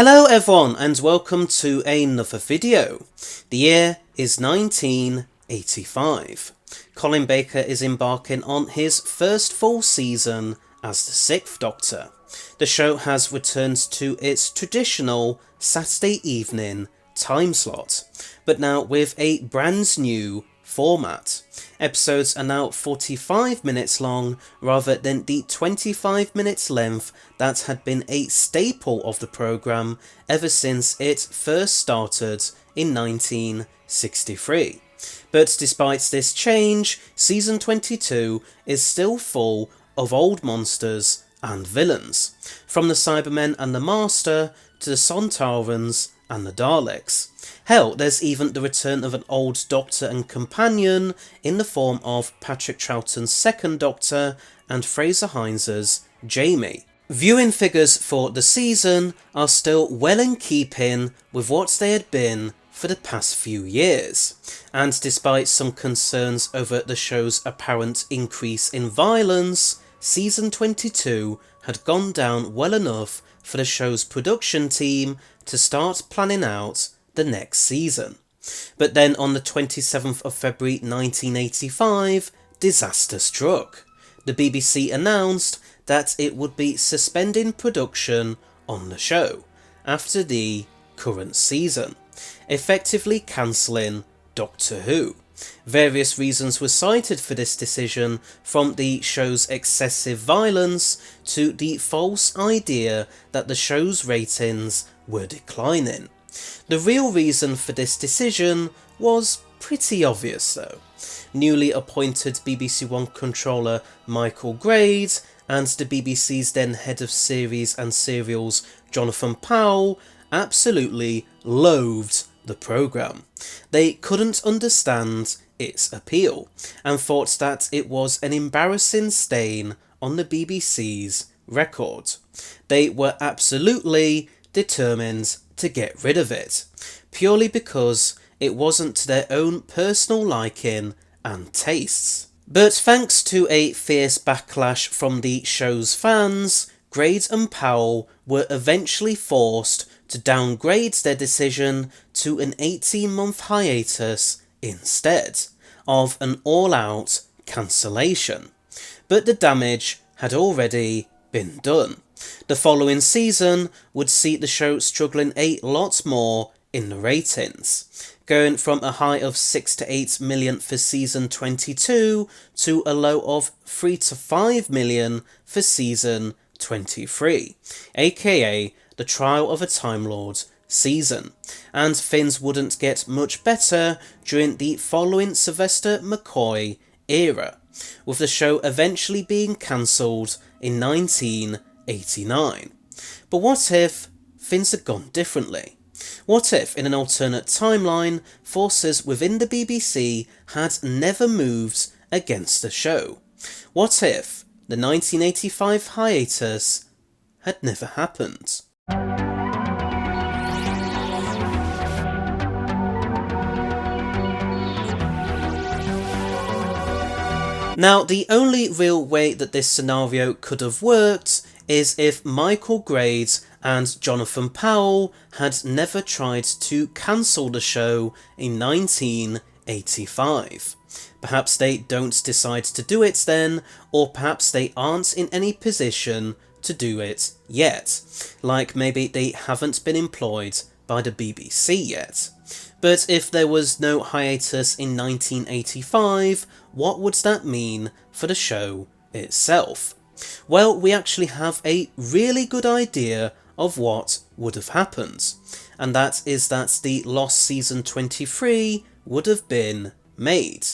Hello everyone and welcome to another video. The year is 1985. Colin Baker is embarking on his first full season as the 6th Doctor. The show has returned to its traditional Saturday evening time slot, but now with a brand new format. Episodes are now 45 minutes long rather than the 25 minutes length that had been a staple of the programme ever since it first started in 1963. But despite this change, season 22 is still full of old monsters and villains, from the Cybermen and the Master to the Sontarans and the Daleks. Hell, there's even the return of an old Doctor and companion in the form of Patrick Troughton's 2nd Doctor and Fraser Hines' Jamie. Viewing figures for the season are still well in keeping with what they had been for the past few years, and despite some concerns over the show's apparent increase in violence, season 22 had gone down well enough for the show's production team to start planning out the next season. But then on the 27th of February 1985, disaster struck. The BBC announced that it would be suspending production on the show after the current season, effectively cancelling Doctor Who. Various reasons were cited for this decision, from the show's excessive violence to the false idea that the show's ratings were declining. The real reason for this decision was pretty obvious though. Newly appointed BBC One controller Michael Grade and the BBC's then head of series and serials Jonathan Powell absolutely loathed the programme. They couldn't understand its appeal and thought that it was an embarrassing stain on the BBC's record. They were absolutely determined to get rid of it, purely because it wasn't to their own personal liking and tastes. But thanks to a fierce backlash from the show's fans, Grade and Powell were eventually forced to downgrade their decision to an 18-month hiatus instead of an all-out cancellation. But the damage had already been done. The following season would see the show struggling a lot more in the ratings, going from a high of 6 to 8 million for season 22 to a low of 3 to 5 million for season 23, aka the Trial of a Time Lord season, and things wouldn't get much better during the following Sylvester McCoy era, with the show eventually being cancelled in 1989. But what if things had gone differently? What if, in an alternate timeline, forces within the BBC had never moved against the show? What if the 1985 hiatus had never happened? Now, the only real way that this scenario could have worked is if Michael Grade and Jonathan Powell had never tried to cancel the show in 1985. Perhaps they don't decide to do it then, or perhaps they aren't in any position to do it yet, like maybe they haven't been employed by the BBC yet. But if there was no hiatus in 1985, what would that mean for the show itself? Well, we actually have a really good idea of what would have happened, and that is that the lost season 23 would have been made.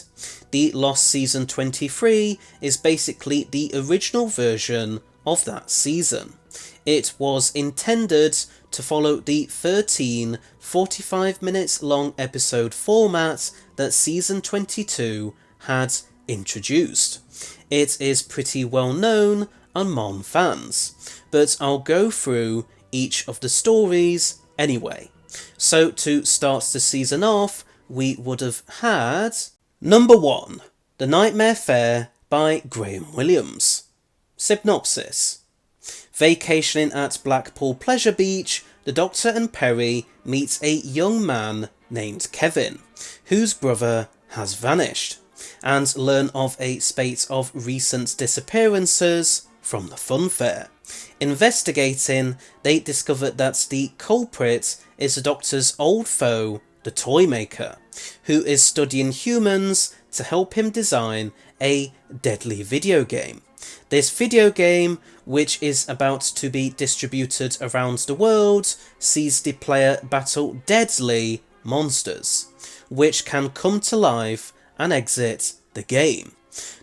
The lost season 23 is basically the original version of that season. It was intended to follow the 13 45 minutes long episode format that season 22 had introduced. It is pretty well known among fans, but I'll go through each of the stories anyway. So to start the season off, we would have had number 1, The Nightmare Fair by Graham Williams. Synopsis: Vacationing at Blackpool Pleasure Beach, the Doctor and Perry meet a young man named Kevin, whose brother has vanished, and learn of a spate of recent disappearances from the funfair. Investigating, they discover that the culprit is the Doctor's old foe, the Toymaker, who is studying humans to help him design a deadly video game. This video game, which is about to be distributed around the world, sees the player battle deadly monsters, which can come to life and exit the game.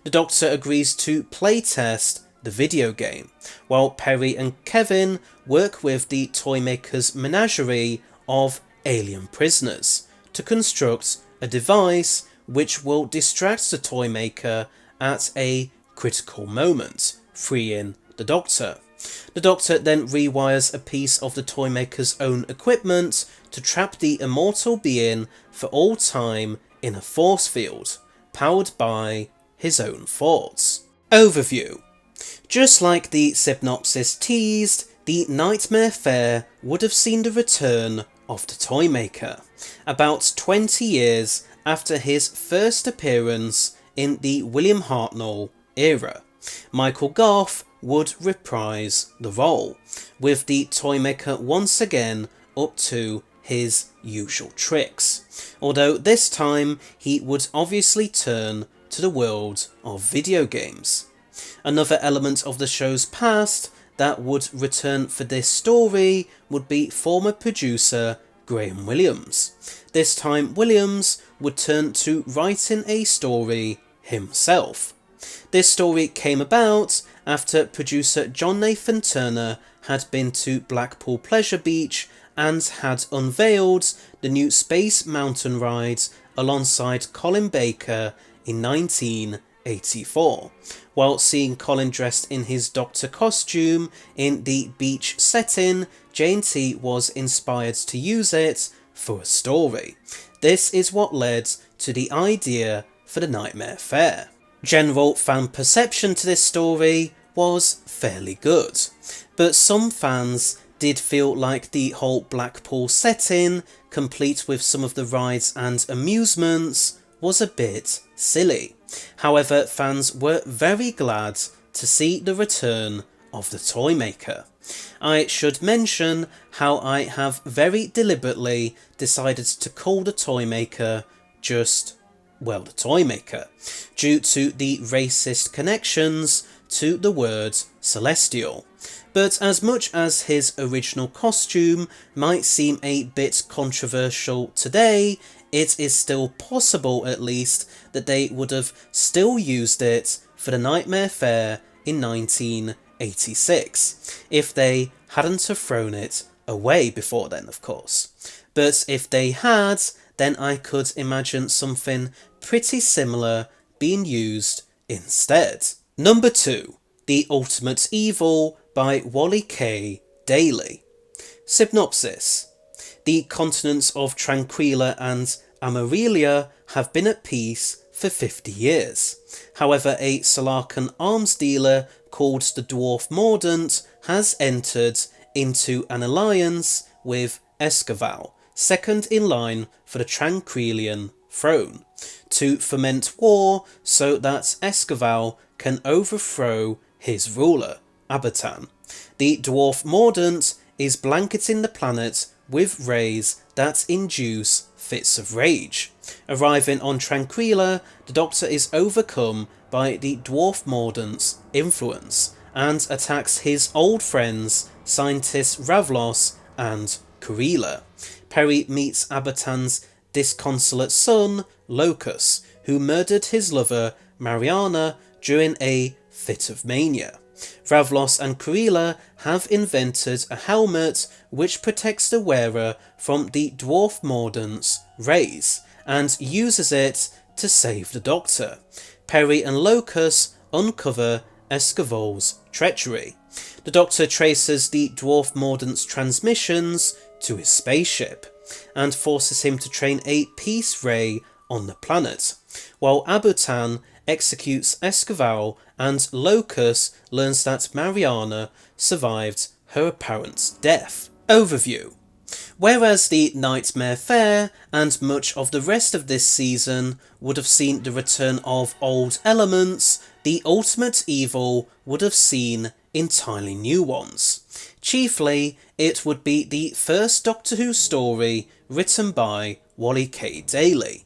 The Doctor agrees to playtest the video game, while Perry and Kevin work with the Toymaker's menagerie of alien prisoners to construct a device which will distract the Toymaker at a critical moment, freeing the Doctor. The Doctor then rewires a piece of the Toymaker's own equipment to trap the immortal being for all time in a force field, powered by his own thoughts. Overview. Just like the synopsis teased, the Nightmare Fair would have seen the return of the Toymaker, about 20 years after his first appearance in the William Hartnell era. Michael Gough would reprise the role, with the Toymaker once again up to his usual tricks, although this time he would obviously turn to the world of video games. Another element of the show's past that would return for this story would be former producer Graham Williams. This time Williams would turn to writing a story himself. This story came about after producer John Nathan Turner had been to Blackpool Pleasure Beach and had unveiled the new Space Mountain ride alongside Colin Baker in 1984. While seeing Colin dressed in his Doctor costume in the beach setting, J&T was inspired to use it for a story. This is what led to the idea for the Nightmare Fair. General fan perception to this story was fairly good, but some fans did feel like the whole Blackpool setting, complete with some of the rides and amusements, was a bit silly. However, fans were very glad to see the return of the Toymaker. I should mention how I have very deliberately decided to call the Toymaker just, well, the Toymaker, due to the racist connections to the word celestial. But as much as his original costume might seem a bit controversial today, it is still possible at least that they would have still used it for the Nightmare Fair in 1986, if they hadn't have thrown it away before then, of course. But if they had, then I could imagine something pretty similar being used instead. Number 2, The Ultimate Evil by Wally K. Daly. Synopsis. The continents of Tranquilla and Amarelia have been at peace for 50 years. However, a Salarcan arms dealer called the Dwarf Mordant has entered into an alliance with Esquivel, second in line for the Tranquillian throne, to foment war so that Esquivel can overthrow his ruler, Abertan. The Dwarf Mordant is blanketing the planet with rays that induce fits of rage. Arriving on Tranquilla, the Doctor is overcome by the Dwarf Mordant's influence and attacks his old friends, scientists Ravlos and Kurila. Perry meets Abertan's disconsolate son, Locus, who murdered his lover, Mariana, during a fit of mania. Ravlos and Kurila have invented a helmet which protects the wearer from the Dwarf Mordant's rays, and uses it to save the Doctor. Perry and Locus uncover Esquivel's treachery. The Doctor traces the Dwarf Mordant's transmissions to his spaceship, and forces him to train a peace ray on the planet, while Abertan executes Esquivel and Locus learns that Mariana survived her apparent death. Overview. Whereas the Nightmare Fair and much of the rest of this season would have seen the return of old elements, the Ultimate Evil would have seen entirely new ones. Chiefly, it would be the first Doctor Who story written by Wally K. Daly.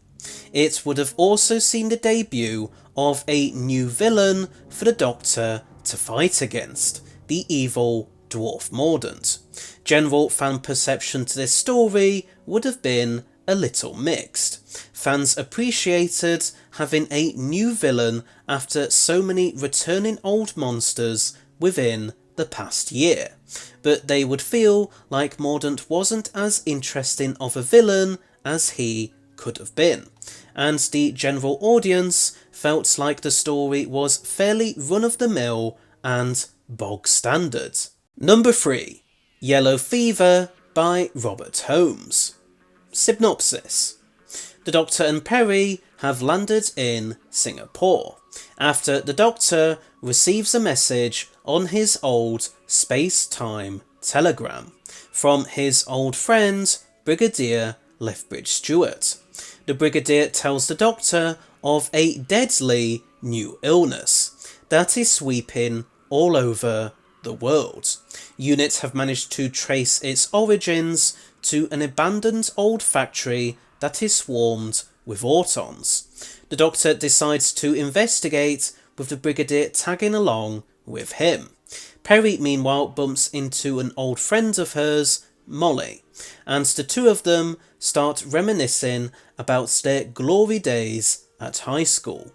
It would have also seen the debut of a new villain for the Doctor to fight against, the evil Dwarf Mordant. General fan perception to this story would have been a little mixed. Fans appreciated having a new villain after so many returning old monsters within the past year, but they would feel like Mordant wasn't as interesting of a villain as he could have been, and the general audience felt like the story was fairly run-of-the-mill and bog standard. Number 3. Yellow Fever by Robert Holmes. Synopsis. The Doctor and Peri have landed in Singapore after the Doctor receives a message on his old space-time telegram from his old friend Brigadier Lethbridge Stewart. The Brigadier tells the Doctor of a deadly new illness that is sweeping all over the world. Units have managed to trace its origins to an abandoned old factory that is swarmed with Autons. The Doctor decides to investigate, with the Brigadier tagging along with him. Peri meanwhile bumps into an old friend of hers, Molly, and the two of them start reminiscing about their glory days at high school.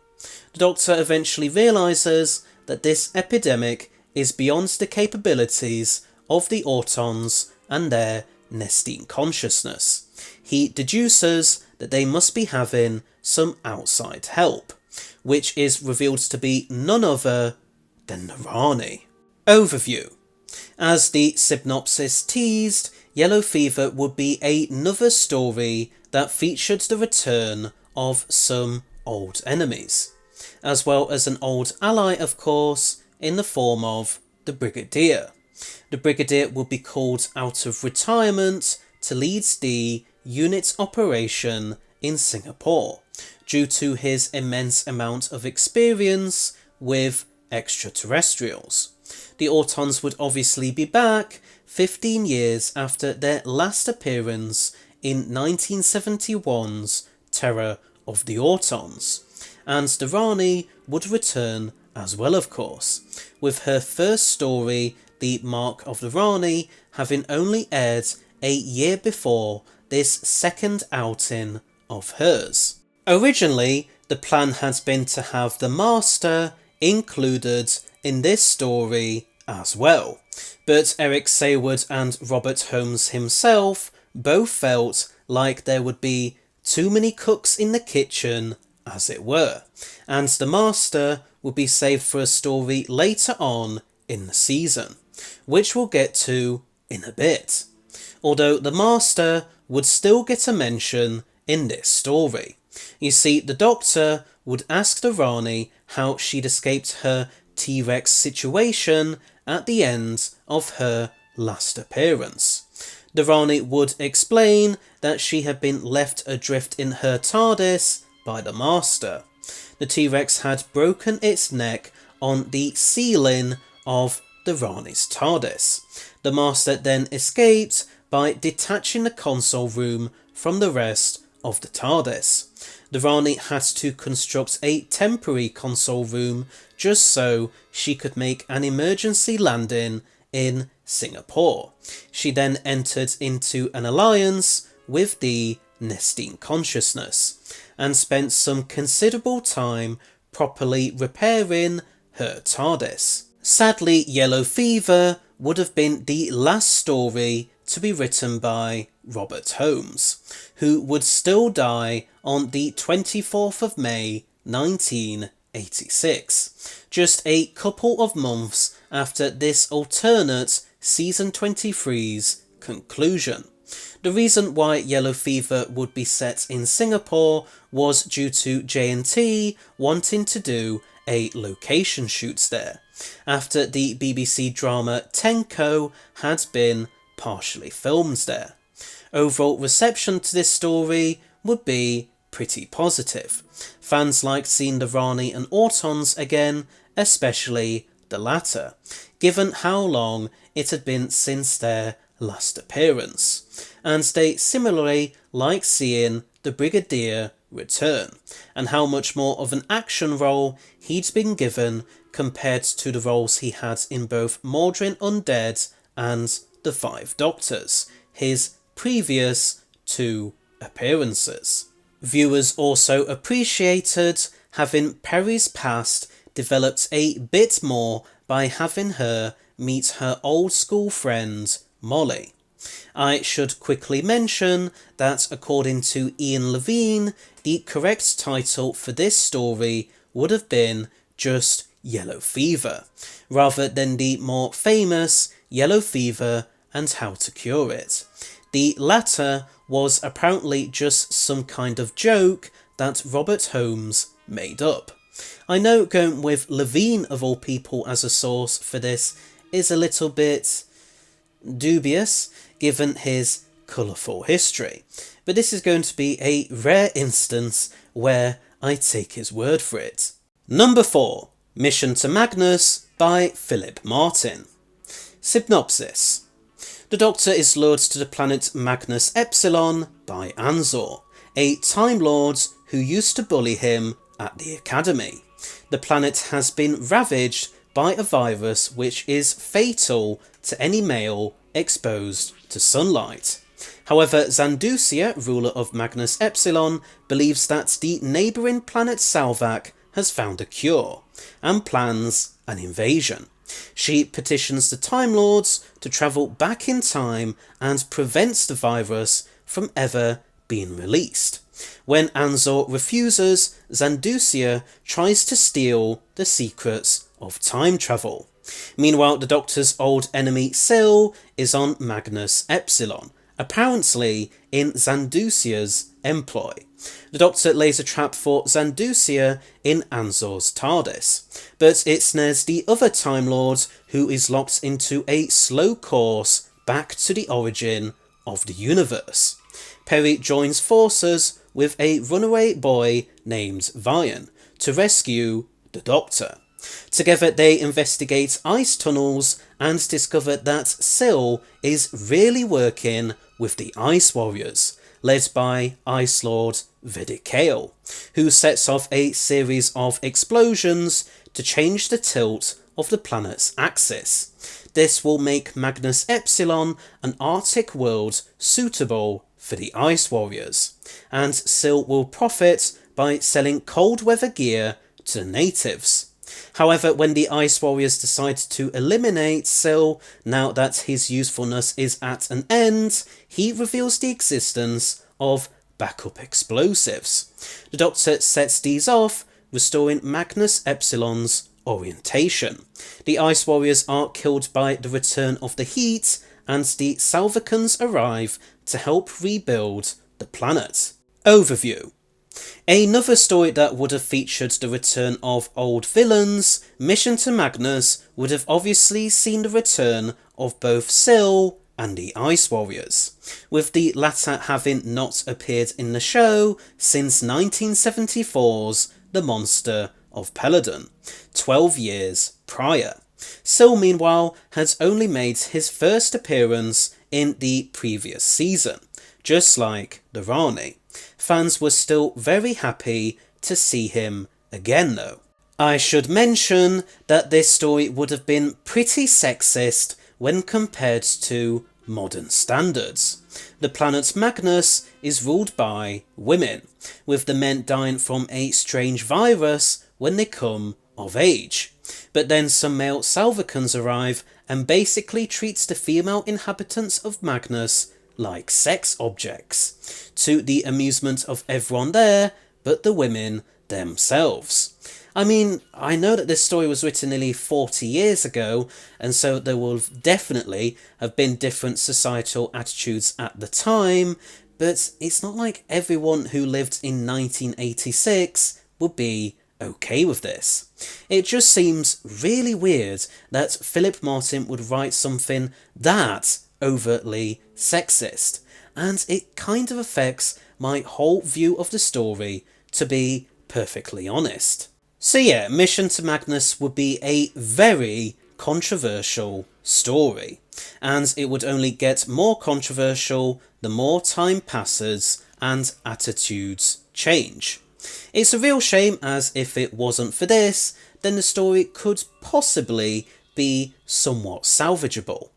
The Doctor eventually realises that this epidemic is beyond the capabilities of the Autons and their Nestine consciousness. He deduces that they must be having some outside help, which is revealed to be none other than Narani. Overview. As the synopsis teased, Yellow Fever would be another story that featured the return of some old enemies, as well as an old ally, of course, in the form of the Brigadier. The Brigadier will be called out of retirement to lead the unit's operation in Singapore due to his immense amount of experience with extraterrestrials. The Autons would obviously be back 15 years after their last appearance in 1971's Terror of the Autons, and the Rani would return as well, of course, with her first story, The Mark of the Rani, having only aired a year before this second outing of hers. Originally, the plan had been to have the Master included in this story as well, but Eric Saywood and Robert Holmes himself both felt like there would be too many cooks in the kitchen, as it were, and the Master would be saved for a story later on in the season, which we'll get to in a bit. Although the Master would still get a mention in this story. You see, the Doctor would ask the Rani how she'd escaped her T-Rex situation at the end of her last appearance. The Rani would explain that she had been left adrift in her TARDIS by the Master. The T-Rex had broken its neck on the ceiling of the Rani's TARDIS. The Master then escaped by detaching the console room from the rest of the TARDIS. The Rani had to construct a temporary console room just so she could make an emergency landing in Singapore. She then entered into an alliance with the Nestine consciousness and spent some considerable time properly repairing her TARDIS. Sadly, Yellow Fever would have been the last story to be written by Robert Holmes, who would still die on the 24th of May 1986, just a couple of months after this alternate Season 23's conclusion. The reason why Yellow Fever would be set in Singapore was due to J&T wanting to do a location shoot there, after the BBC drama Tenko had been partially filmed there. Overall reception to this story would be pretty positive. Fans liked seeing the Rani and Autons again, especially the latter, given how long it had been since their last appearance, and they similarly liked seeing the Brigadier return, and how much more of an action role he'd been given compared to the roles he had in both Mordrin Undead and the Five Doctors, his previous 2 appearances. Viewers also appreciated having Peri's past developed a bit more by having her meet her old school friend Molly. I should quickly mention that according to Ian Levine, the correct title for this story would have been just Yellow Fever, rather than the more famous Yellow Fever and How to Cure It. The latter was apparently just some kind of joke that Robert Holmes made up. I know going with Levine of all people as a source for this is a little bit dubious given his colourful history, but this is going to be a rare instance where I take his word for it. Number 4. Mission to Magnus by Philip Martin. Synopsis. The Doctor is lured to the planet Magnus Epsilon by Anzor, a Time Lord who used to bully him at the Academy. The planet has been ravaged by a virus which is fatal to any male exposed to sunlight. However, Zandusia, ruler of Magnus Epsilon, believes that the neighbouring planet Salvac has found a cure, and plans an invasion. She petitions the Time Lords to travel back in time and prevents the virus from ever being released. When Anzor refuses, Zandusia tries to steal the secrets of time travel. Meanwhile, the Doctor's old enemy Syl is on Magnus Epsilon, apparently in Zandusia's employ. The Doctor lays a trap for Zandusia in Anzor's TARDIS, but it snares the other Time Lord, who is locked into a slow course back to the origin of the universe. Peri joins forces with a runaway boy named Vian to rescue the Doctor. Together they investigate ice tunnels and discover that Syl is really working with the Ice Warriors, led by Ice Lord Vedikael, who sets off a series of explosions to change the tilt of the planet's axis. This will make Magnus Epsilon an Arctic world suitable for the Ice Warriors, and Syl will profit by selling cold weather gear to the natives. However, when the Ice Warriors decide to eliminate Syl, now that his usefulness is at an end, he reveals the existence of backup explosives. The Doctor sets these off, restoring Magnus Epsilon's orientation. The Ice Warriors are killed by the return of the heat, and the Salvacans arrive to help rebuild the planet. Overview. Another story that would have featured the return of old villains, Mission to Magnus would have obviously seen the return of both Syl and the Ice Warriors, with the latter having not appeared in the show since 1974's The Monster of Peladon, 12 years prior. Syl, meanwhile, had only made his first appearance in the previous season, just like the Rani. Fans were still very happy to see him again though. I should mention that this story would have been pretty sexist when compared to modern standards. The planet Magnus is ruled by women, with the men dying from a strange virus when they come of age. But then some male Salvacans arrive and basically treats the female inhabitants of Magnus like sex objects, to the amusement of everyone there but the women themselves. I mean, I know that this story was written nearly 40 years ago, and so there will definitely have been different societal attitudes at the time, but it's not like everyone who lived in 1986 would be okay with this. It just seems really weird that Philip Martin would write something that overtly sexist, and it kind of affects my whole view of the story, to be perfectly honest. So yeah, Mission to Magnus would be a very controversial story, and it would only get more controversial the more time passes and attitudes change. It's a real shame, as if it wasn't for this, then the story could possibly be somewhat salvageable.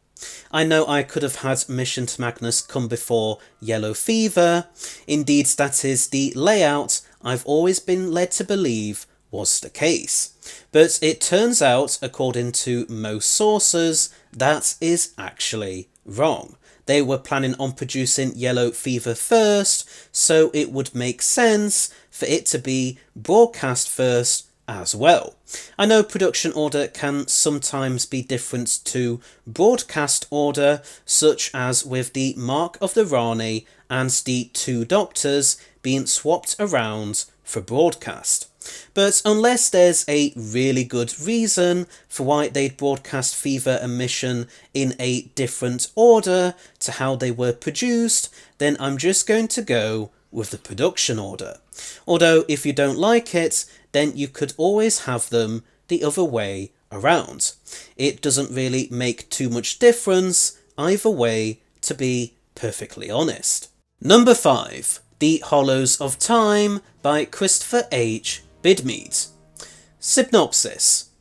I know I could have had Mission to Magnus come before Yellow Fever. Indeed, that is the layout I've always been led to believe was the case. But it turns out, according to most sources, that is actually wrong. They were planning on producing Yellow Fever first, so it would make sense for it to be broadcast first as well. I know production order can sometimes be different to broadcast order, such as with the Mark of the Rani and the Two Doctors being swapped around for broadcast. But unless there's a really good reason for why they'd broadcast Fever and Mission in a different order to how they were produced, then I'm just going to go with the production order. Although if you don't like it, then you could always have them the other way around. It doesn't really make too much difference either way, to be perfectly honest. Number 5. The Hollows of Time by Christopher H. Bidmead. Synopsis.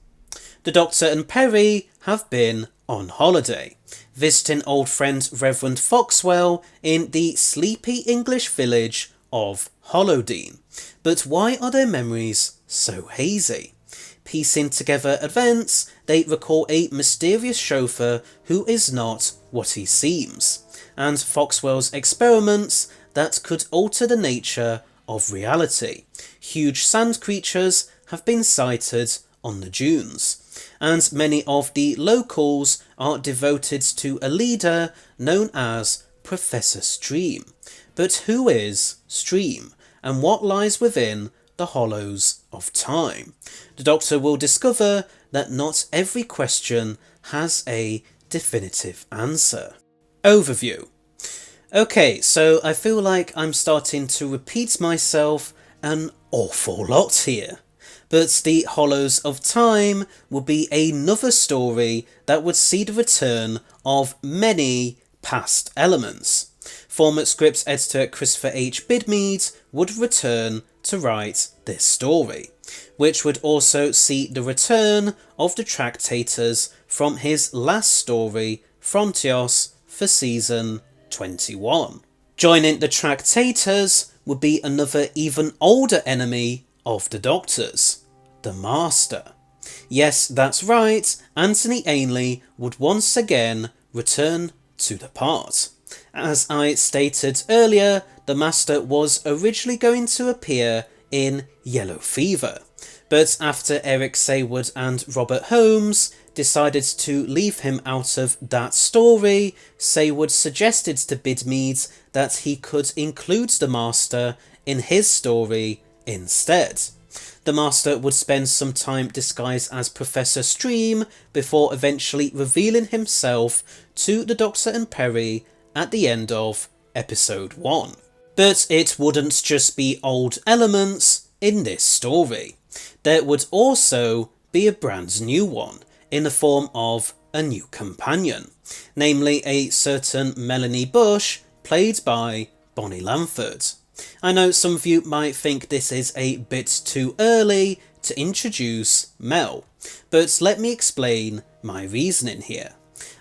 The Doctor and Perry have been on holiday, visiting old friend Reverend Foxwell in the sleepy English village of Hollowdean. But why are their memories so hazy? Piecing together events, they recall a mysterious chauffeur who is not what he seems, and Foxwell's experiments that could alter the nature of reality. Huge sand creatures have been sighted on the dunes, and many of the locals are devoted to a leader known as Professor Stream. But who is Stream, and what lies within the Hollows of Time? The Doctor will discover that not every question has a definitive answer. Overview. Okay, so I feel like I'm starting to repeat myself an awful lot here. But the Hollows of Time would be another story that would see the return of many past elements. Former script editor Christopher H. Bidmead would return to write this story, which would also see the return of the Tractators from his last story, Frontios, for season 21. Joining the Tractators would be another even older enemy of the Doctor's, the Master. Yes, that's right, Anthony Ainley would once again return to the part. As I stated earlier, the Master was originally going to appear in Yellow Fever, but after Eric Saywood and Robert Holmes decided to leave him out of that story, Saywood suggested to Bidmead that he could include the Master in his story instead. The Master would spend some time disguised as Professor Stream before eventually revealing himself to the Doctor and Perry at the end of episode 1. But it wouldn't just be old elements in this story. There would also be a brand new one in the form of a new companion, namely a certain Melanie Bush, played by Bonnie Lamford. I know some of you might think this is a bit too early to introduce Mel, but let me explain my reasoning here.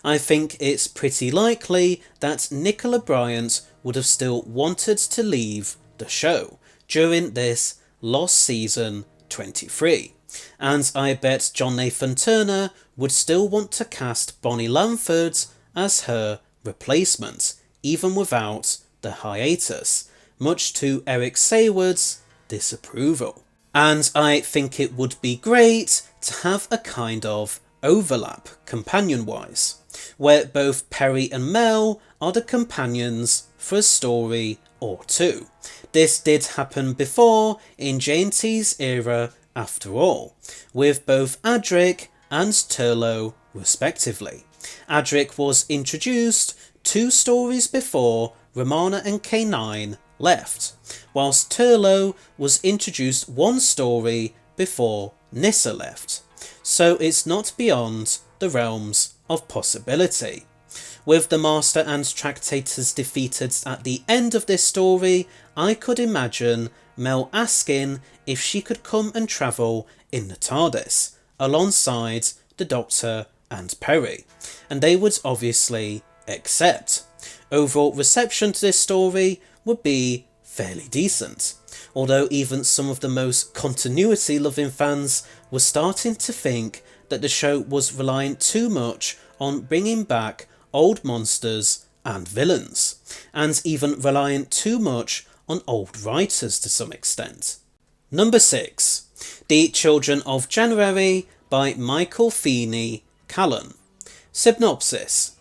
I think it's pretty likely that Nicola Bryant would have still wanted to leave the show during this Lost Season 23, and I bet John Nathan Turner would still want to cast Bonnie Lamford as her replacement, even without the hiatus, much to Eric Saywood's disapproval. And I think it would be great to have a kind of overlap companion-wise, where both Perry and Mel are the companions for a story or two. This did happen before in JNT's era after all, with both Adric and Turlough respectively. Adric was introduced 2 stories before Romana and K9 left, whilst Turlo was introduced 1 story before Nyssa left, so it's not beyond the realms of possibility. With the Master and Tractators defeated at the end of this story, I could imagine Mel asking if she could come and travel in the TARDIS alongside the Doctor and Perry, and they would obviously accept. Overall reception to this story would be fairly decent, although even some of the most continuity loving fans were starting to think that the show was relying too much on bringing back old monsters and villains, and even relying too much on old writers to some extent. Number 6. The Children of January by Michael Feeney Callan. Synopsis.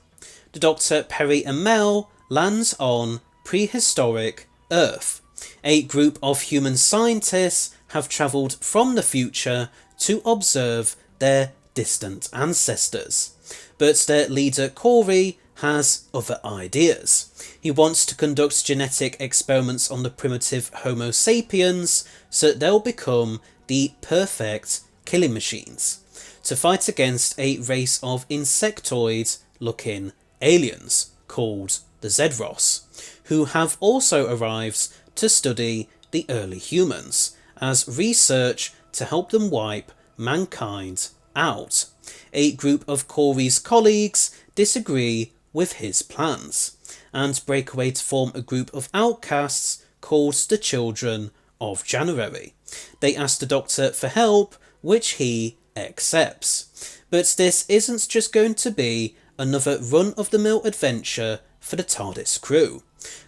The Doctor, Perry and Mel lands on prehistoric Earth. A group of human scientists have travelled from the future to observe their distant ancestors, but their leader Corey has other ideas. He wants to conduct genetic experiments on the primitive Homo sapiens so that they'll become the perfect killing machines to fight against a race of insectoid-looking aliens called the Zedros, who have also arrived to study the early humans as research to help them wipe mankind out. A group of Corey's colleagues disagree with his plans and break away to form a group of outcasts called the Children of January. They ask the Doctor for help, which he accepts. But this isn't just going to be another run-of-the-mill adventure for the TARDIS crew.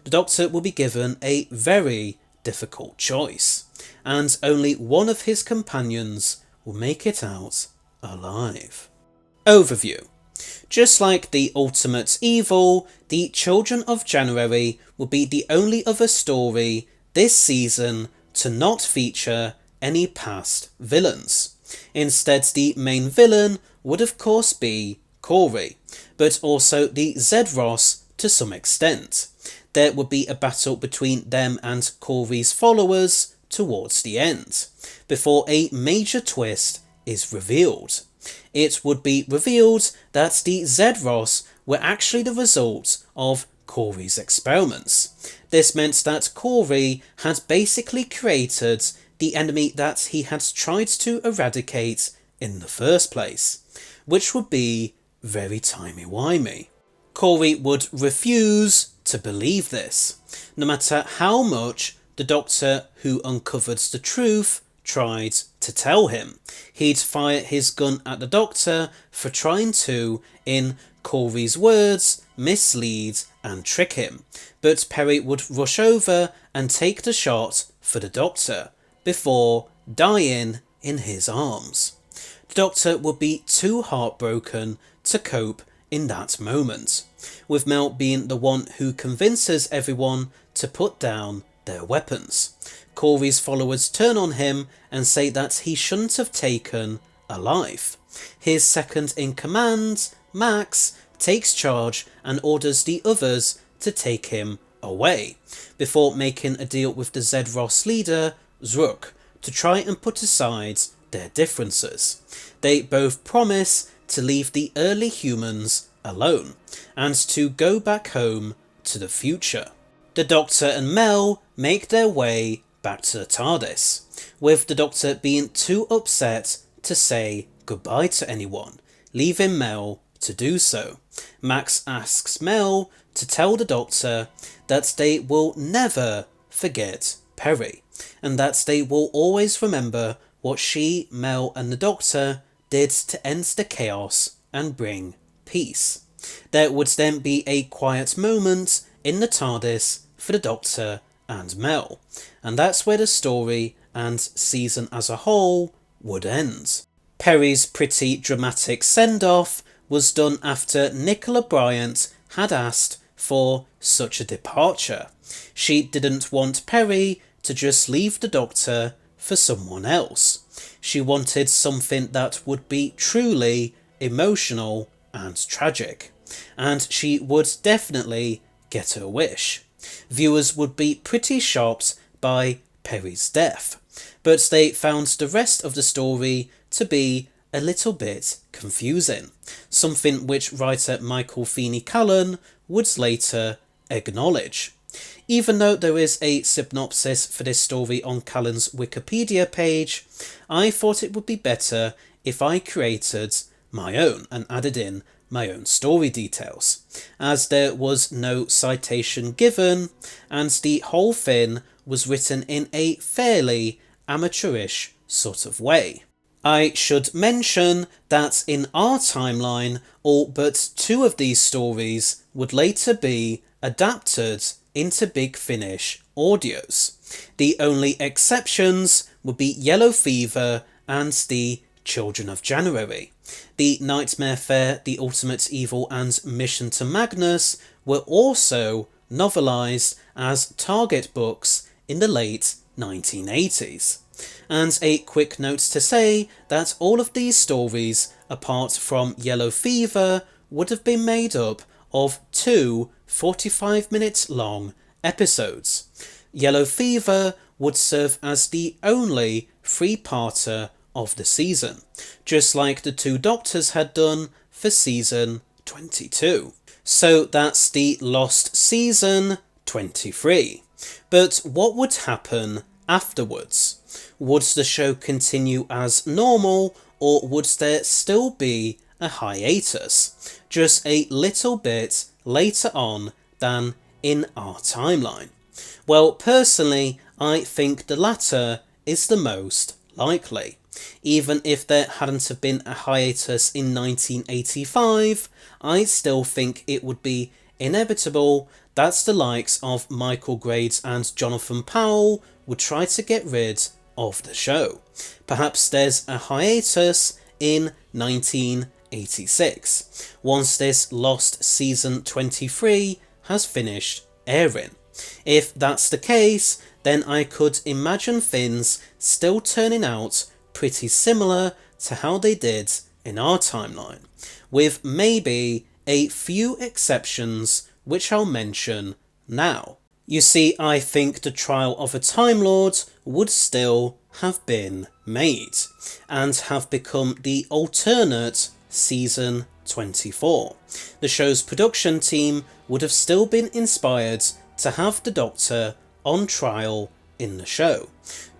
The Doctor will be given a very difficult choice, and only one of his companions will make it out alive. Overview. Just like the Ultimate Evil, the Children of January will be the only other story this season to not feature any past villains. Instead, the main villain would of course be Corey, but also the Zedros to some extent. There would be a battle between them and Corey's followers towards the end, before a major twist is revealed. It would be revealed that the Zedros were actually the result of Corey's experiments. This meant that Corey had basically created the enemy that he had tried to eradicate in the first place, which would be very timey-wimey. Corey would refuse to believe this, no matter how much the Doctor, who uncovered the truth, tried to tell him. He'd fire his gun at the Doctor for trying to, in Corey's words, mislead and trick him, but Perry would rush over and take the shot for the Doctor, before dying in his arms. The Doctor would be too heartbroken to cope in that moment, with Mel being the one who convinces everyone to put down their weapons. Corey's followers turn on him and say that he shouldn't have taken a life. His second in command, Max, takes charge and orders the others to take him away, before making a deal with the Zedros leader, Zruk, to try and put aside their differences. They both promise to leave the early humans alone, and to go back home to the future. The Doctor and Mel make their way back to the TARDIS, with the Doctor being too upset to say goodbye to anyone, leaving Mel to do so. Max asks Mel to tell the Doctor that they will never forget Perry, and that they will always remember what she, Mel and the Doctor did to end the chaos and bring peace. There would then be a quiet moment in the TARDIS for the Doctor and Mel, and that's where the story and season as a whole would end. Perry's pretty dramatic send-off was done after Nicola Bryant had asked for such a departure. She didn't want Perry to just leave the Doctor for someone else. She wanted something that would be truly emotional and tragic. and she would definitely get her wish. Viewers would be pretty shocked by Perry's death, but they found the rest of the story to be a little bit confusing, something which writer Michael Feeney Callan would later acknowledge. Even though there is a synopsis for this story on Callan's Wikipedia page, I thought it would be better if I created my own and added in my own story details, as there was no citation given and the whole thing was written in a fairly amateurish sort of way. I should mention that in our timeline, all but 2 of these stories would later be adapted into Big Finish audios. The only exceptions would be Yellow Fever and the Children of January. The Nightmare Fair, The Ultimate Evil and Mission to Magnus were also novelised as Target books in the late 1980s. And a quick note to say that all of these stories, apart from Yellow Fever, would have been made up of 2 45-minute long episodes. Yellow Fever would serve as the only 3-parter of the season, just like the 2 Doctors had done for season 22. So that's the Lost Season 23. But what would happen afterwards? Would the show continue as normal, or would there still be a hiatus, just a little bit later on than in our timeline? Well, personally, I think the latter is the most likely. Even if there hadn't have been a hiatus in 1985, I still think it would be inevitable that the likes of Michael Grades and Jonathan Powell would try to get rid of the show. Perhaps there's a hiatus in 1986, once this Lost Season 23 has finished airing. If that's the case, then I could imagine things still turning out pretty similar to how they did in our timeline, with maybe a few exceptions which I'll mention now. You see, I think the Trial of a Time Lord would still have been made, and have become the alternate Season 24. The show's production team would have still been inspired to have the Doctor on trial in the show,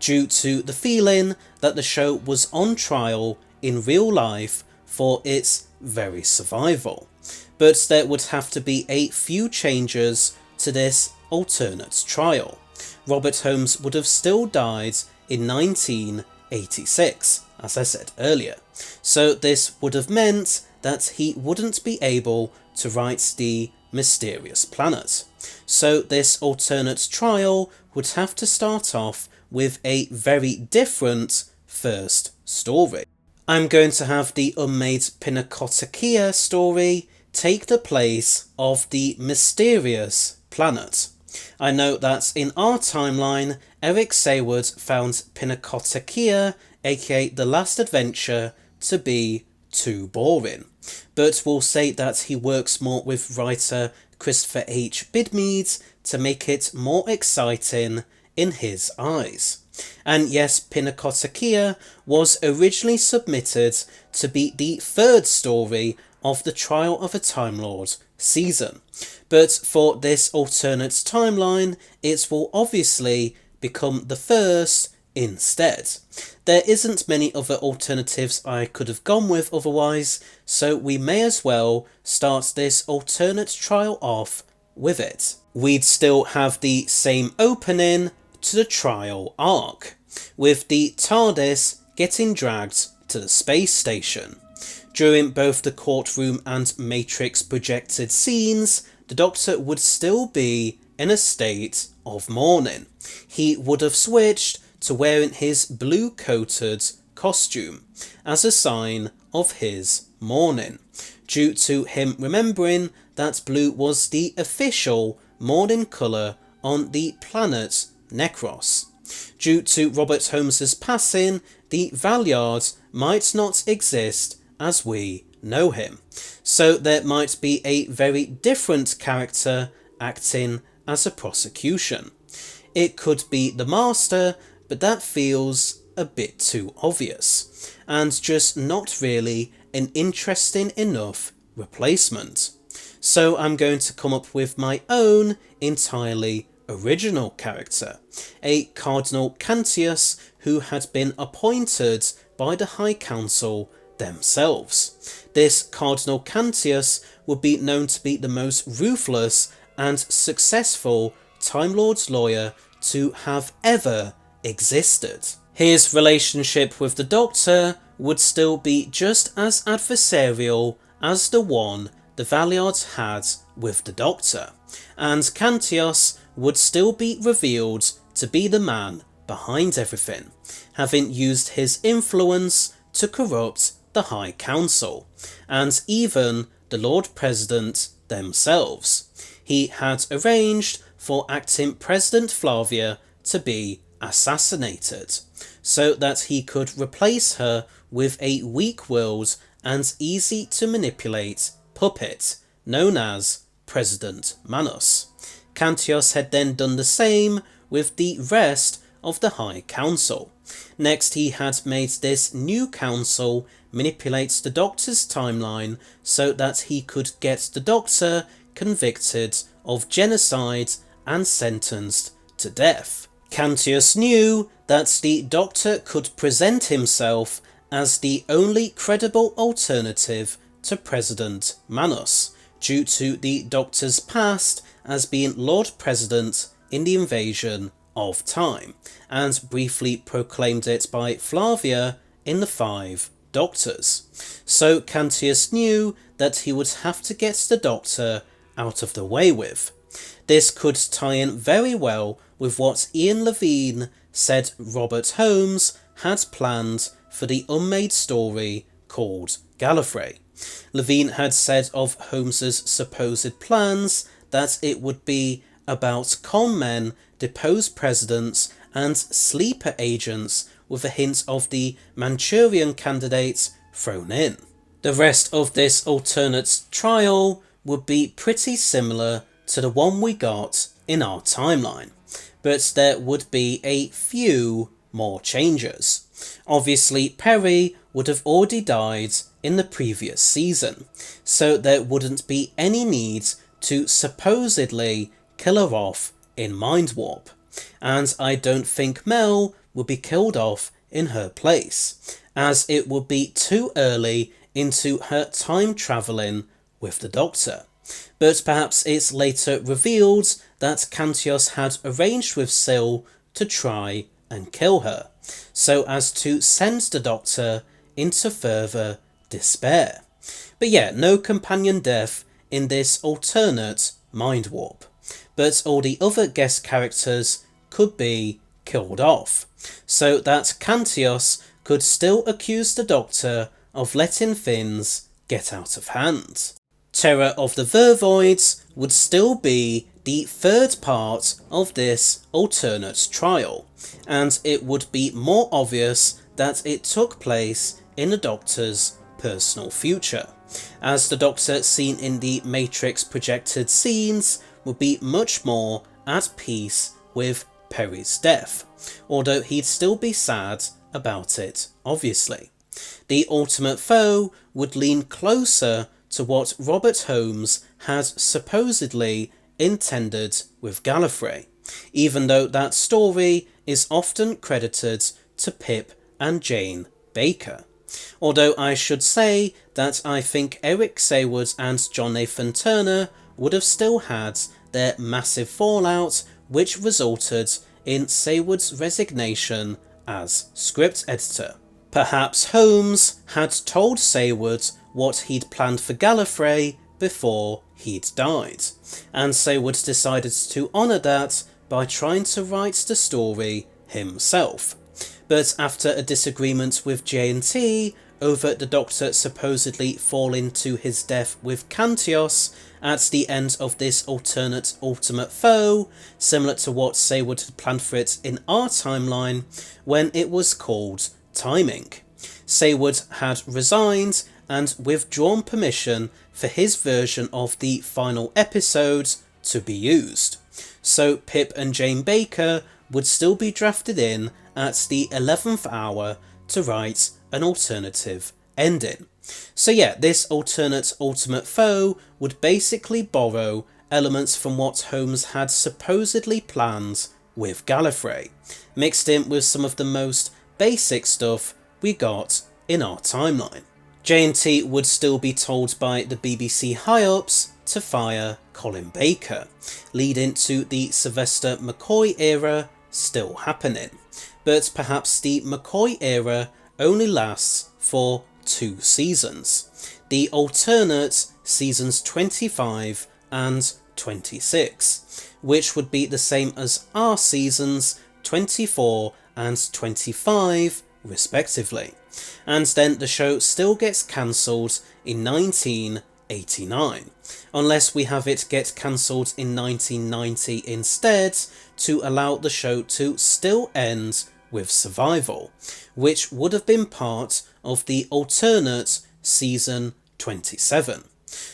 due to the feeling that the show was on trial in real life for its very survival. But there would have to be a few changes to this alternate trial. Robert Holmes would have still died in 1986, as I said earlier, so this would have meant that he wouldn't be able to write the Mysterious Planet. So this alternate trial would have to start off with a very different first story. I'm going to have the unmade Pinacotekia story take the place of the Mysterious Planet. I know that in our timeline, Eric Saywood found Pinacotekia, aka The Last Adventure, to be too boring, but will say that he works more with writer Christopher H. Bidmead to make it more exciting in his eyes. And yes, Pinacotekia was originally submitted to be the 3rd story of the Trial of a Time Lord season, but for this alternate timeline, it will obviously become the 1st instead. There isn't many other alternatives I could have gone with otherwise, so we may as well start this alternate trial off with it. We'd still have the same opening to the trial arc, with the TARDIS getting dragged to the space station. During both the courtroom and Matrix projected scenes, the Doctor would still be in a state of mourning. He would have switched to wearing his blue-coated costume as a sign of his mourning, due to him remembering that blue was the official mourning colour on the planet Necros. Due to Robert Holmes's passing, the Valeyard might not exist as we know him. So there might be a very different character acting as a prosecution. It could be the Master, but that feels a bit too obvious, and just not really an interesting enough replacement. So I'm going to come up with my own entirely original character, a Cardinal Cantius who had been appointed by the High Council themselves. This Cardinal Cantius would be known to be the most ruthless and successful Time Lord's lawyer to have ever existed. His relationship with the Doctor would still be just as adversarial as the one the Valeyards had with the Doctor, and Cantius would still be revealed to be the man behind everything, having used his influence to corrupt the High Council, and even the Lord President themselves. He had arranged for acting President Flavia to be assassinated, so that he could replace her with a weak-willed and easy-to-manipulate puppet known as President Magnus. Cantius had then done the same with the rest of the High Council. Next, he had made this new council manipulate the Doctor's timeline so that he could get the Doctor convicted of genocide and sentenced to death. Cantius knew that the Doctor could present himself as the only credible alternative to President Magnus, due to the Doctor's past as being Lord President in the invasion of time, and briefly proclaimed it by Flavia in the Five Doctors. So Cantius knew that he would have to get the Doctor out of the way with. This could tie in very well with what Ian Levine said Robert Holmes had planned for the unmade story called Gallifrey. Levine had said of Holmes's supposed plans that it would be about con men, deposed presidents and sleeper agents, with a hint of the Manchurian candidate thrown in. The rest of this alternate trial would be pretty similar to the one we got in our timeline, but there would be a few more changes. Obviously, Perry would have already died in the previous season, so there wouldn't be any need to supposedly kill her off in Mind Warp, and I don't think Mel would be killed off in her place, as it would be too early into her time travelling with the Doctor. But perhaps it's later revealed that Cantius had arranged with Syl to try and kill her, so as to send the Doctor into further despair. But yeah, no companion death in this alternate Mind Warp, but all the other guest characters could be killed off, so that Cantius could still accuse the Doctor of letting things get out of hand. Terror of the Vervoids would still be the third part of this alternate trial, and it would be more obvious that it took place in the Doctor's personal future, as the Doctor seen in the Matrix projected scenes would be much more at peace with Perry's death, although he'd still be sad about it, obviously. The ultimate foe would lean closer to what Robert Holmes had supposedly intended with Gallifrey, even though that story is often credited to Pip and Jane Baker. Although I should say that I think Eric Saywood and John Nathan Turner would have still had their massive fallout, which resulted in Saywood's resignation as script editor. Perhaps Holmes had told Saywood what he'd planned for Gallifrey before he'd died, and Saywood decided to honour that by trying to write the story himself. But after a disagreement with J&T over the Doctor supposedly falling to his death with Cantius at the end of this alternate ultimate foe, similar to what Saywood had planned for it in our timeline when it was called timing. Saywood had resigned and withdrawn permission for his version of the final episode to be used, so Pip and Jane Baker would still be drafted in at the 11th hour to write an alternative ending. So yeah, this alternate Ultimate Foe would basically borrow elements from what Holmes had supposedly planned with Gallifrey, mixed in with some of the most basic stuff we got in our timeline. J&T would still be told by the BBC high-ups to fire Colin Baker, leading to the Sylvester McCoy era still happening, but perhaps the McCoy era only lasts for 2 seasons, the alternate seasons 25 and 26, which would be the same as our seasons 24 and 25 respectively, and then the show still gets cancelled in 1989, unless we have it get cancelled in 1990 instead to allow the show to still end with survival, which would have been part of the alternate season 27.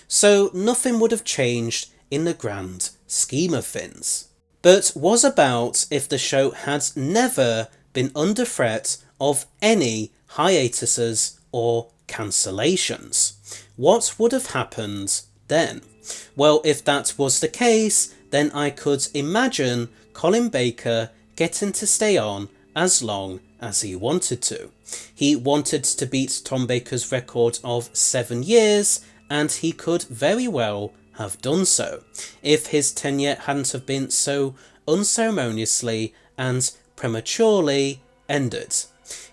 So nothing would have changed in the grand scheme of things. But was about if the show had never been under threat of any hiatuses or cancellations. What would have happened then? Well, if that was the case, then I could imagine Colin Baker getting to stay on as long as he wanted to. He wanted to beat Tom Baker's record of 7 years, and he could very well have done so if his tenure hadn't have been so unceremoniously and prematurely ended.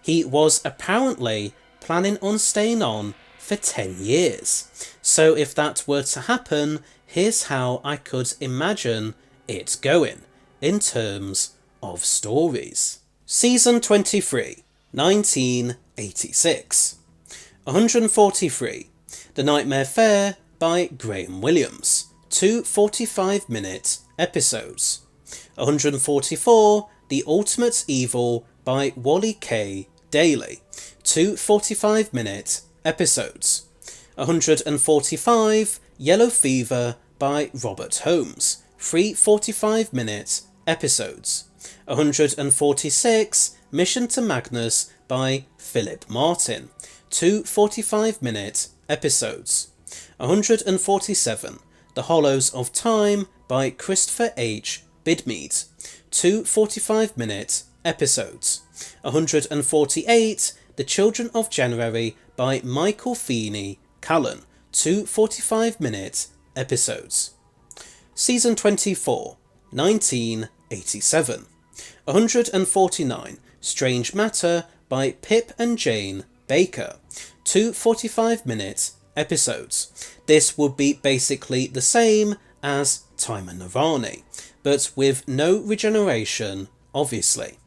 He was apparently planning on staying on for 10 years. So if that were to happen, here's how I could imagine it going in terms of stories. Season 23, 1986. 143, The Nightmare Fair by Graham Williams, 2 45-minute episodes. 144, The Ultimate Evil by Wally K. Daly, 2 45-minute episodes. 145, Yellow Fever by Robert Holmes, 3 45-minute episodes. 146, Mission to Magnus by Philip Martin, 2 45-minute episodes. 147, The Hollows of Time by Christopher H. Bidmead, 2 45-minute episodes. 148, The Children of January by Michael Feeney Callan, 2 45-minute episodes. Season 24, 1987. 149, Strange Matter by Pip and Jane Baker, 2 45-minute episodes. This would be basically the same as Time and Nirvana, but with no regeneration, obviously.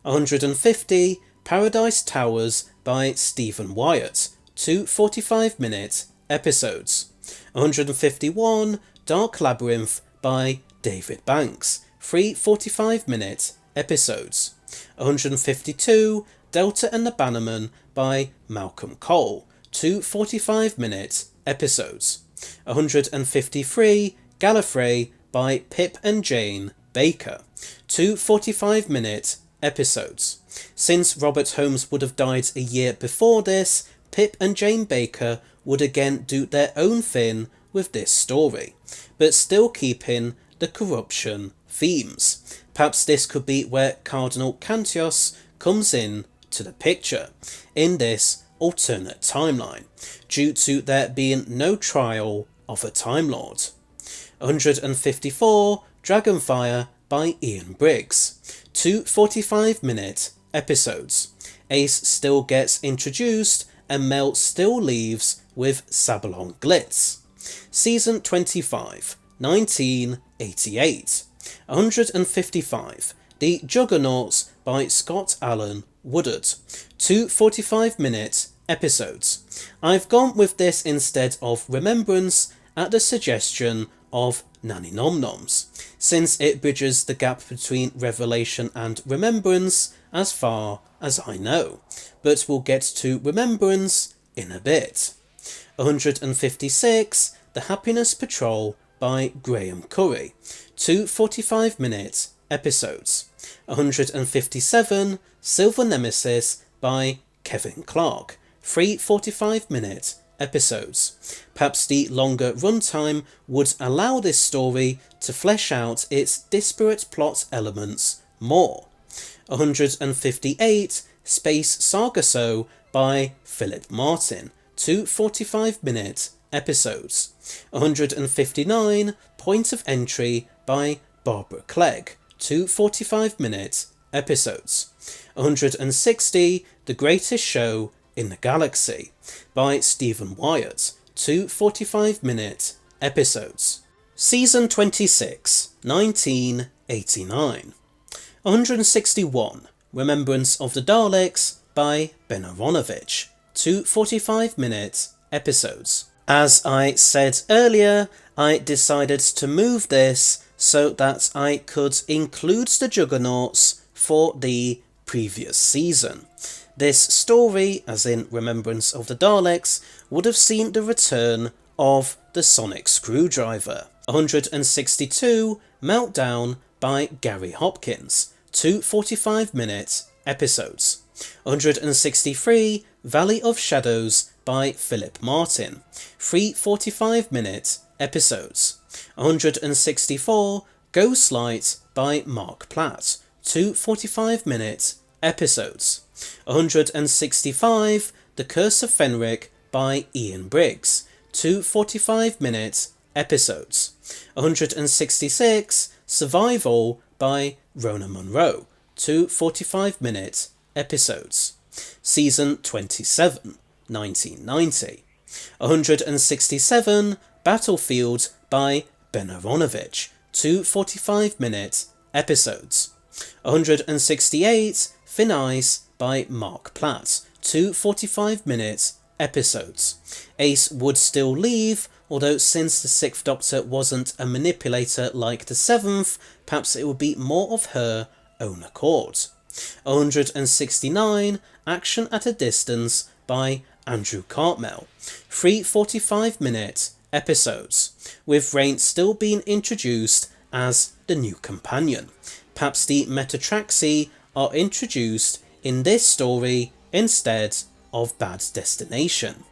150, Paradise Towers by Stephen Wyatt, 2 45-minute episodes. 151, Dark Labyrinth by David Banks, 3 45-minute episodes. 152, Delta and the Bannerman by Malcolm Cole, 2 45-minute episodes. 153, Gallifrey by Pip and Jane Baker, 2 45-minute episodes. Since Robert Holmes would have died a year before this, Pip and Jane Baker would again do their own thing with this story, but still keeping the corruption themes. Perhaps this could be where Cardinal Cantios comes in to the picture in this alternate timeline, due to there being no trial of a Time Lord. 154, Dragonfire by Ian Briggs, 2 45-minute episodes. Ace still gets introduced and Mel still leaves with Sabalon Glitz. Season 25, 1988. 155, The Juggernauts by Scott Allen Woodard, 2 45-minute episodes. I've gone with this instead of Remembrance at the suggestion of Nanny Nom Noms, since it bridges the gap between Revelation and Remembrance as far as I know, but we'll get to Remembrance in a bit. 156, The Happiness Patrol by Graham Curry, 2 45-minute episodes. 157, Silver Nemesis by Kevin Clark, 3 45-minute episodes. Perhaps the longer runtime would allow this story to flesh out its disparate plot elements more. 158, Space Sargasso by Philip Martin, 2 45-minute episodes. 159, Point of Entry by Barbara Clegg, 2 45-minute episodes. 160, The Greatest Show in the Galaxy by Stephen Wyatt, 2 45-minute episodes. Season 26, 1989. 161, Remembrance of the Daleks by Ben Aronovich, 2 45-minute episodes. As I said earlier, I decided to move this so that I could include the Juggernauts for the previous season. This story, as in Remembrance of the Daleks, would have seen the return of the Sonic Screwdriver. 162, Meltdown by Gary Hopkins, 2 45-minute episodes. 163, Valley of Shadows by Philip Martin, 3 45-minute episodes. 164, Ghostlight by Mark Platt, 2 45-minute episodes. 165, The Curse of Fenric by Ian Briggs, 2 45-minute episodes. 166, Survival by Rona Munro, 2 45-minute episodes. Season 27, 1990. 167, Battlefield by Ben Aronovich, 2 45-minute episodes. 168, Thin Ice by Mark Platt, 2 45-minute episodes. Ace would still leave, although since the 6th Doctor wasn't a manipulator like the 7th, perhaps it would be more of her own accord. 169, Action at a Distance by Andrew Cartmel, 3 45-minute episodes, with Rain still being introduced as the new companion. Perhaps the Metatraxi are introduced in this story instead of Bad Destination.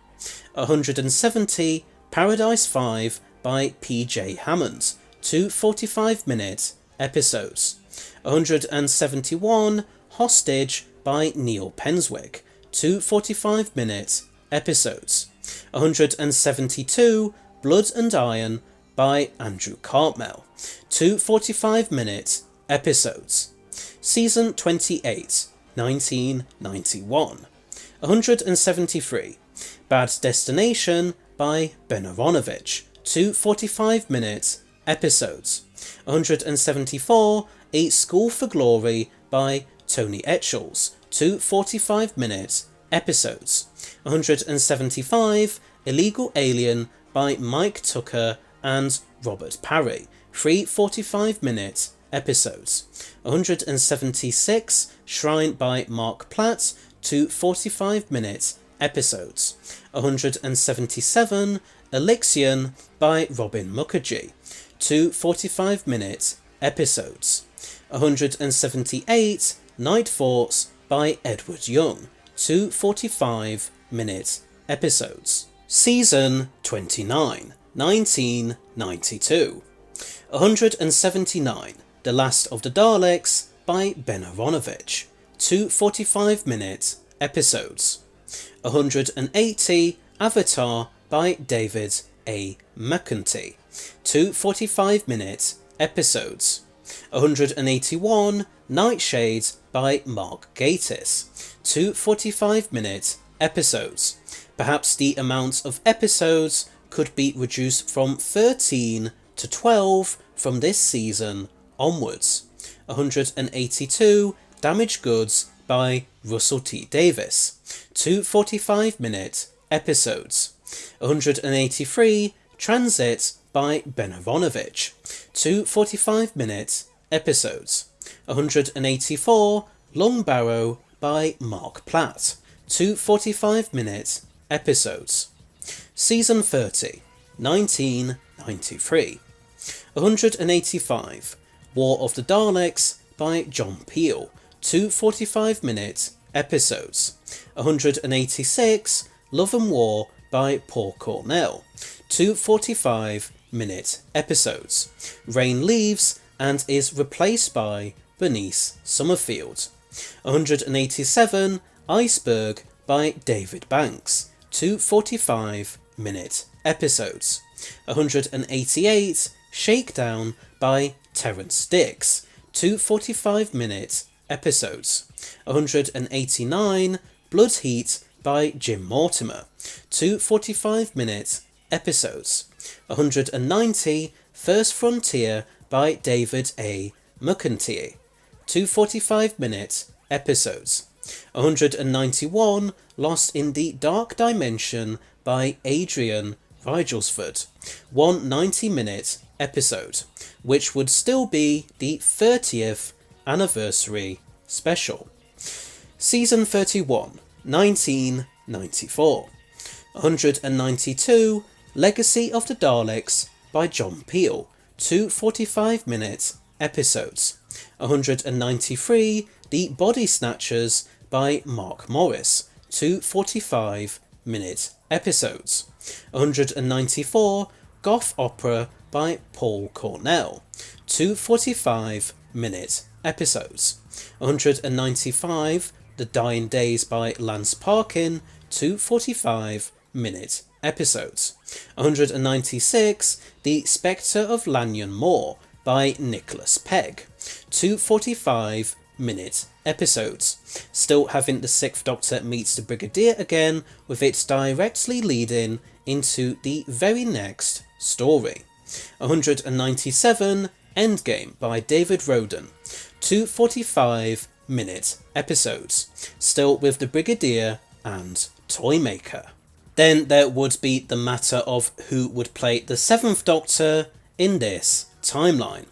170, Paradise 5 by P.J. Hammond, 2 45-minute episodes. 171, Hostage by Neil Penswick, 2 45-minute episodes. 172, Blood and Iron by Andrew Cartmel, 2 45-minute episodes. Season 28, 1991. 173, Bad Destination by Ben Aronovich, 2 45-minute episodes. 174, A School for Glory by Tony Etchells, 2 45-minute episodes. 175, Illegal Alien by Mike Tucker and Robert Parry, 3 45-minute episodes. 176, Shrine by Mark Platt, 2 45-minute episodes. 177, Elixion by Robin Mukherjee, 2 45-minute episodes. 178, Night Force by Edward Young, 2 45-minute episodes. Season 29, 1992. 179, The Last of the Daleks by Ben Aronovich, 2 45-minute episodes. 180, Avatar by David A. McEntee, 2 45-minute episodes. 181, Nightshade by Mark Gatiss, 2 45-minute episodes. Perhaps the amount of episodes could be reduced from 13 to 12 from this season onwards. 182, Damaged Goods by Russell T. Davis, 2 45-minute episodes. 183, Transit by Ben Aronovich, 2 45-minute episodes. 184, Long Barrow by Mark Platt, 2 45-minute episodes. Season 30, 1993. 185, War of the Daleks by John Peel, 2 45-minute episodes. 186, Love and War by Paul Cornell, 2 45-minute episodes. Rain leaves and is replaced by Bernice Summerfield. 187, Iceberg by David Banks, 2 45-minute episodes. 188, Shakedown by Terrance Dicks, 2 45-minute episodes. 189, Blood Heat by Jim Mortimer, 2 45-minute episodes. 190, First Frontier by David A. McIntyre, 2 45-minute episodes. 191, Lost in the Dark Dimension by Adrian Rigelsford, 1 90-minute episode, which would still be the 30th anniversary special. Season 31, 1994. 192, Legacy of the Daleks by John Peel, 2 45-minute episodes. 193, The Body Snatchers by Mark Morris, 2 45-minute episodes. 194, Goth Opera by Paul Cornell, 2 45-minute episodes. 195, The Dying Days by Lance Parkin, 2 45-minute episodes. 196, The Spectre of Lanyon Moor by Nicholas Pegg, 2 45-minute episodes, still having the Sixth Doctor meets the Brigadier again, with it directly leading into the very next story. 197, Endgame by David Roden, 2 45-minute episodes, still with the Brigadier and Toymaker. Then there would be the matter of who would play the Seventh Doctor in this timeline.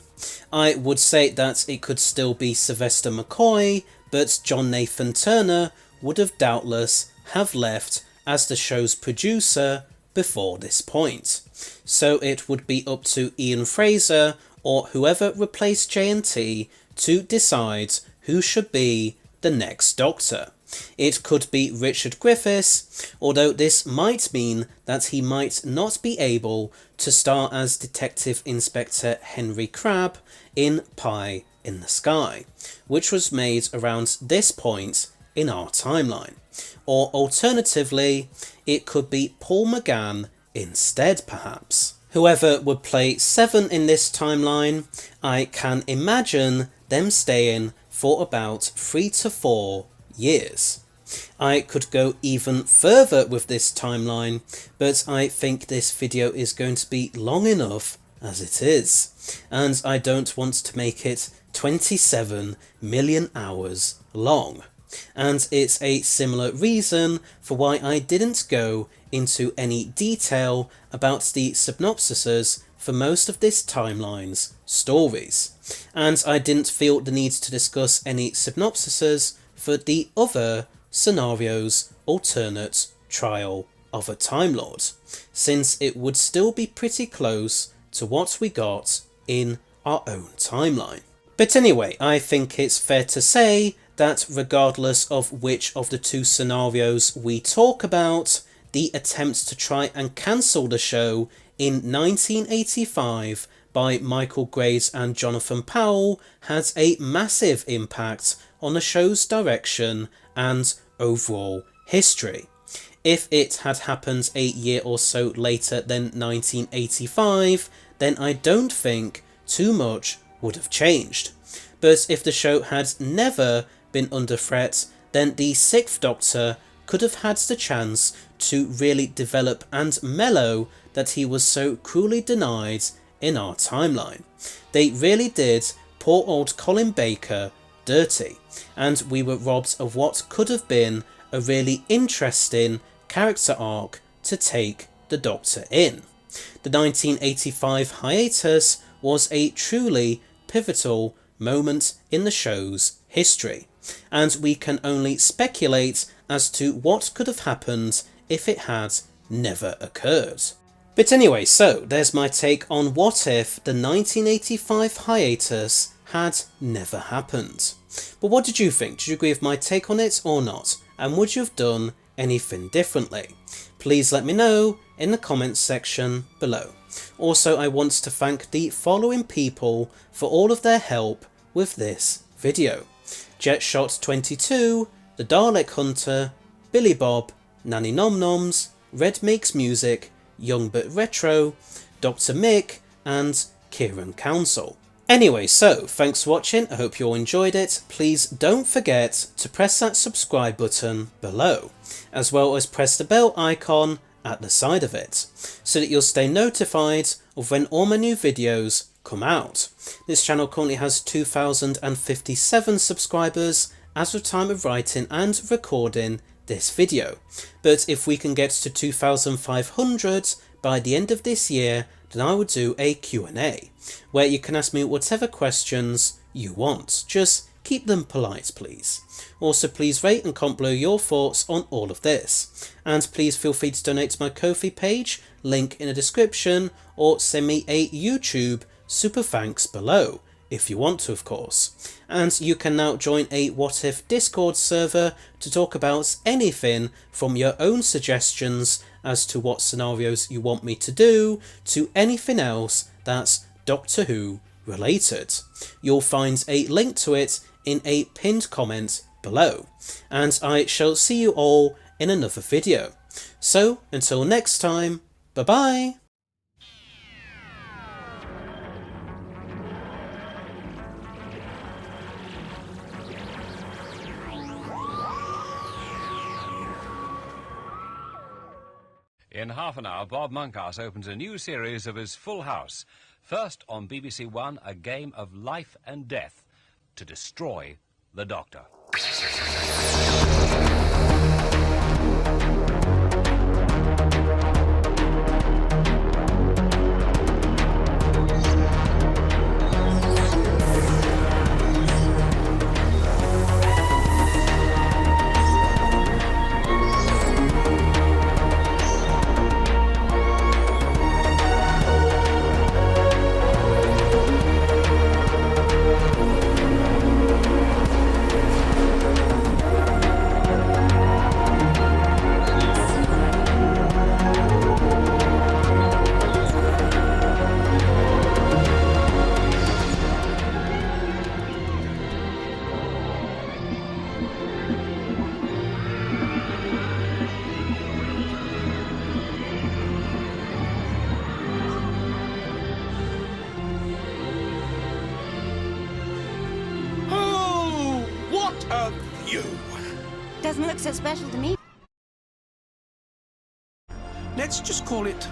I would say that it could still be Sylvester McCoy, but John Nathan Turner would have doubtless have left as the show's producer before this point. So it would be up to Ian Fraser or whoever replaced JNT to decide who should be the next Doctor. It could be Richard Griffiths, although this might mean that he might not be able to star as Detective Inspector Henry Crabb in Pie in the Sky, which was made around this point in our timeline. Or alternatively, it could be Paul McGann instead perhaps. Whoever would play Seven in this timeline, I can imagine them staying for about 3 to 4 years. I could go even further with this timeline, but I think this video is going to be long enough as it is, and I don't want to make it 27 million hours long. And it's a similar reason for why I didn't go into any detail about the synopsises for most of this timeline's stories, and I didn't feel the need to discuss any synopsises for the other scenarios alternate trial of a Time Lord, since it would still be pretty close to what we got in our own timeline. But anyway, I think it's fair to say that regardless of which of the two scenarios we talk about, the attempt to try and cancel the show in 1985 by Michael Graves and Jonathan Powell had a massive impact on the show's direction and overall history. If it had happened a year or so later than 1985, then I don't think too much would have changed. But if the show had never been under threat, then the Sixth Doctor could have had the chance to really develop and mellow that he was so cruelly denied in our timeline. They really did poor old Colin Baker dirty, and we were robbed of what could have been a really interesting character arc to take the Doctor in. The 1985 hiatus was a truly pivotal moment in the show's history, and we can only speculate as to what could have happened if it had never occurred. But anyway, so there's my take on what if the 1985 hiatus had never happened. But what did you think? Did you agree with my take on it or not? And would you have done anything differently? Please let me know in the comments section below. Also, I want to thank the following people for all of their help with this video: Jetshot22, The Dalek Hunter, Billy Bob, Nanny Nom Noms, Red Makes Music, Young But Retro, Dr. Mick, and Kieran Council. Anyway, so thanks for watching, I hope you all enjoyed it. Please don't forget to press that subscribe button below, as well as press the bell icon at the side of it, so that you'll stay notified of when all my new videos come out. This channel currently has 2,057 subscribers as of time of writing and recording this video, but if we can get to 2,500 by the end of this year, then I will do a Q&A, where you can ask me whatever questions you want. Just keep them polite, please. Also, please rate and comment below your thoughts on all of this, and please feel free to donate to my Ko-fi page, link in the description, or send me a YouTube super thanks below, if you want to, of course. And you can now join a What If Discord server to talk about anything from your own suggestions as to what scenarios you want me to do, to anything else that's Doctor Who related. You'll find a link to it in a pinned comment below, and I shall see you all in another video. So until next time, bye bye! In half an hour, Bob Monkhouse opens a new series of his Full House. First on BBC One, a game of life and death to destroy the Doctor. A view. Doesn't look so special to me. Let's just call it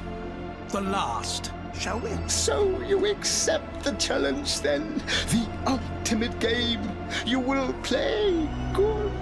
the last, shall we? So you accept the challenge then? The ultimate game you will play? Good.